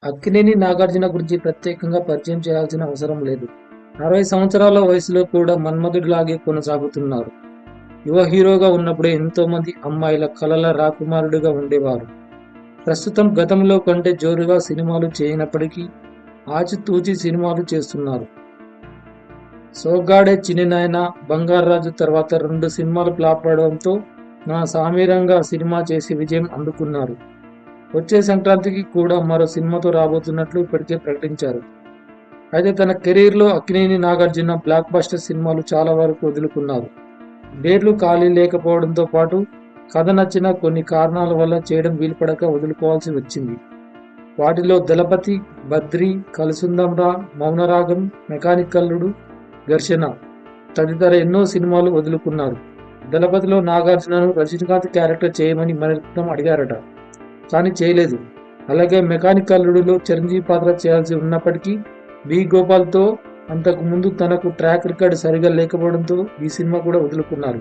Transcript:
అక్కినేని నాగార్జున గురించి ప్రత్యేకంగా పరిచయం చేయాల్సిన అవసరం లేదు. 60 సంవత్సరాల వయసులో కూడా మన్మధుడిలాగే కొనసాగుతున్నారు. యువ హీరోగా ఉన్నప్పుడే ఎంతోమంది అమ్మాయిల కలల రాకుమారుడిగా ఉండేవారు. ప్రస్తుతం గతంలో కంటే జోరుగా సినిమాలు చేయనప్పటికీ ఆచితూచి సినిమాలు చేస్తున్నారు. 'సోగ్గాడే చిన్నినాయన', 'బంగార్రాజు' తర్వాత 2 సినిమాలు ఫ్లాప్ అవడంతో నా సామిరంగా సినిమా చేసి విజయం అందుకున్నారు. వచ్చే సంక్రాంతికి కూడా మరో సినిమాతో రాబోతున్నట్లు ఇప్పటికే ప్రకటించారు. అయితే తన కెరీర్‌లో అక్కినేని నాగార్జున బ్లాక్ బస్టర్ సినిమాలు చాలా వరకు వదులుకున్నారు. డేట్లు ఖాళీ లేకపోవడంతో పాటు కథ నచ్చినా కొన్ని కారణాల వల్ల చేయడం వీలుపడక వదులుకోవాల్సి వచ్చింది. వాటిలో 'దళపతి', 'బద్రి', 'కలిసుందాంరా', 'మౌనరాగం', 'మెకానిక్ అల్లుడు', 'ఘర్షణ' తదితర ఎన్నో సినిమాలు వదులుకున్నారు. 'దళపతి'లో నాగార్జునను రజనీకాంత్ క్యారెక్టర్ చేయమని మణిరత్నం అడిగారట. కానీ చేయలేదు. అలాగే 'మెకానిక్ అల్లుడు'లో చిరంజీవి పాత్ర చేయాల్సి ఉన్నప్పటికీ బి. గోపాల్‌తో అంతకు ముందు తనకు ట్రాక్ రికార్డ్ సరిగా లేకపోవడంతో ఈ సినిమా కూడా వదులుకున్నారు.